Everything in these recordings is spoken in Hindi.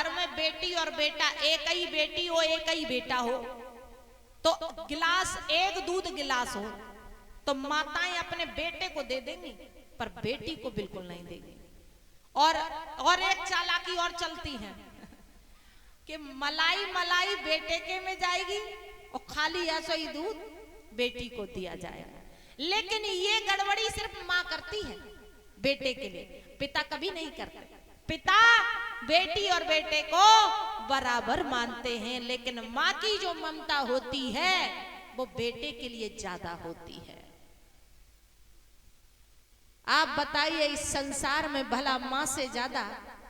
घर में बेटी और बेटा, एक ही बेटी हो एक ही बेटा हो, तो गिलास एक दूध गिलास हो तो माताएं अपने बेटे को दे देंगी पर बेटी को बिल्कुल नहीं देंगी। और एक चालाकी और चलती है कि मलाई मलाई बेटे के में जाएगी और खाली ऐसा ही दूध बेटी को दिया जाएगा। लेकिन ये गड़बड़ी सिर्फ माँ करती है बेटे के लिए, पिता कभी नहीं करते। पिता बेटी और बेटे को बराबर मानते हैं, लेकिन माँ की जो ममता होती है वो बेटे के लिए ज्यादा होती है। आप बताइए इस संसार में भला माँ से ज्यादा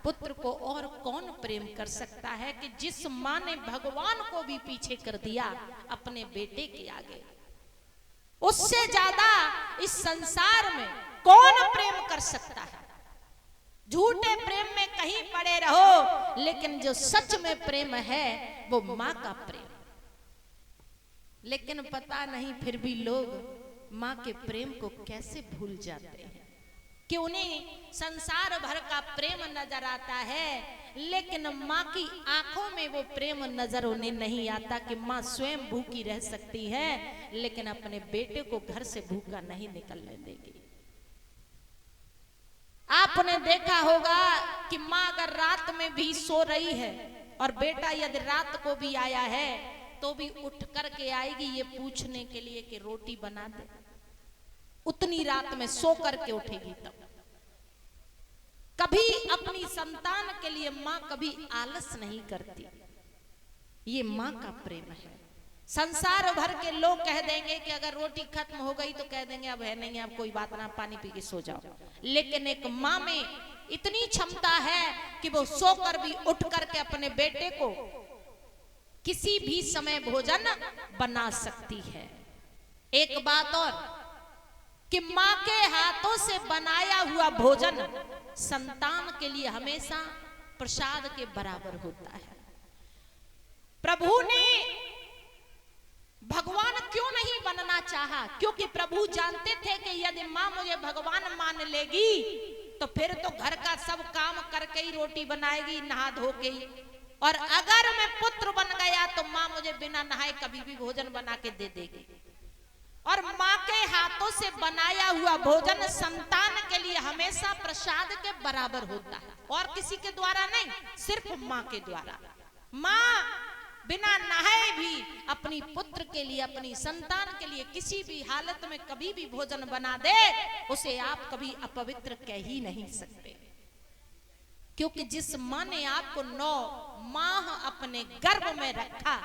पुत्र को और कौन प्रेम कर सकता है कि जिस माँ ने भगवान को भी पीछे कर दिया अपने बेटे के आगे, उससे ज्यादा इस संसार में कौन प्रेम कर सकता है। झूठे प्रेम में कहीं पड़े रहो, लेकिन जो सच में प्रेम है वो माँ का प्रेम। लेकिन पता नहीं फिर भी लोग माँ के प्रेम को कैसे भूल जाते हैं कि उन्हें संसार भर का प्रेम नजर आता है, लेकिन माँ की आंखों में वो प्रेम नजर उन्हें नहीं आता कि माँ स्वयं भूखी रह सकती है लेकिन अपने बेटे को घर से भूखा नहीं निकलने देगी। आपने देखा होगा कि माँ अगर रात में भी सो रही है और बेटा यदि रात को भी आया है तो भी उठ करके आएगी ये पूछने के लिए कि रोटी बना दे। उतनी रात में सो करके उठेगी तब। कभी अपनी संतान के लिए माँ कभी आलस नहीं करती। ये माँ का प्रेम है। संसार भर के लोग कह देंगे कि अगर रोटी खत्म हो गई तो कह देंगे अब है नहीं, अब कोई बात ना, पानी पी के सो जाओ। लेकिन एक माँ में इतनी क्षमता है कि वो सोकर भी उठ करके अपने बेटे को किसी भी समय भोजन बना सकती है। एक बात और कि माँ के हाथों से बनाया हुआ भोजन संतान के लिए हमेशा प्रसाद के बराबर होता है। प्रभु ने भगवान क्यों नहीं बनना चाहा? क्योंकि प्रभु जानते थे कि यदि माँ मुझे भगवान मान लेगी तो फिर तो घर का सब काम करके ही रोटी बनाएगी, नहा धो के ही। और अगर मैं पुत्र बन गया तो माँ मुझे बिना नहाए कभी भी भोजन बना के दे देगी। और माँ के हाथों से बनाया हुआ भोजन संतान के लिए हमेशा प्रसाद के बराबर होता है, और किसी के द्वारा नहीं, सिर्फ माँ के द्वारा। माँ बिना नहाए भी अपनी पुत्र के लिए, अपनी संतान के लिए किसी भी हालत में कभी भी भोजन बना दे, उसे आप कभी अपवित्र कह ही नहीं सकते। क्योंकि जिस माँ ने आपको 9 माह अपने गर्भ में रखा,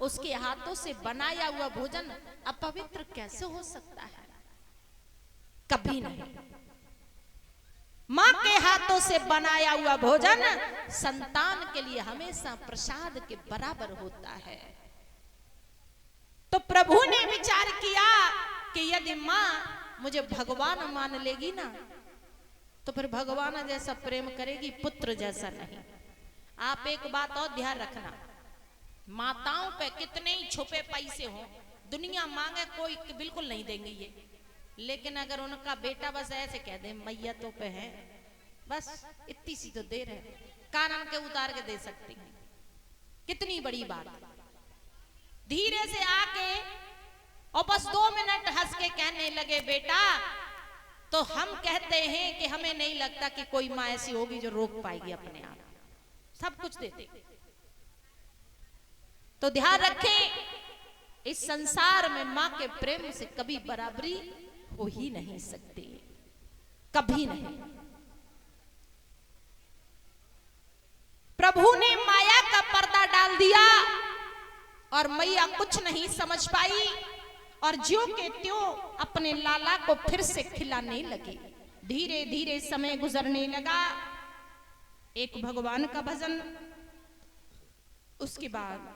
उसके हाथों से बनाया हुआ भोजन अपवित्र कैसे हो सकता है? कभी नहीं। माँ के हाथों से बनाया हुआ भोजन संतान के लिए हमेशा प्रसाद के बराबर होता है। तो प्रभु ने विचार किया कि यदि माँ मुझे भगवान मान लेगी ना तो फिर भगवान जैसा प्रेम करेगी, पुत्र जैसा नहीं। आप एक बात और ध्यान रखना, माताओं पे कितने ही छुपे पैसे हो, दुनिया मांगे कोई बिल्कुल नहीं देंगे ये, लेकिन अगर उनका बेटा बस ऐसे कह दे मैया तो पे है, बस इतनी सी तो दे रहे, कानन के उतार के दे सकती हैं। कितनी बड़ी बात। धीरे से आके और बस 2 मिनट हंस के कहने लगे बेटा, तो हम कहते हैं कि हमें नहीं लगता कि कोई माँ ऐसी होगी जो रोक पाएगी अपने आप, सब कुछ देते। तो ध्यान रखें, इस संसार में माँ के प्रेम से कभी बराबरी हो ही नहीं सकती, कभी नहीं। प्रभु ने माया का पर्दा डाल दिया और मैया कुछ नहीं समझ पाई और ज्यों के त्यों अपने लाला को फिर से खिलाने लगी। धीरे धीरे समय गुजरने लगा। एक भगवान का भजन, उसके बाद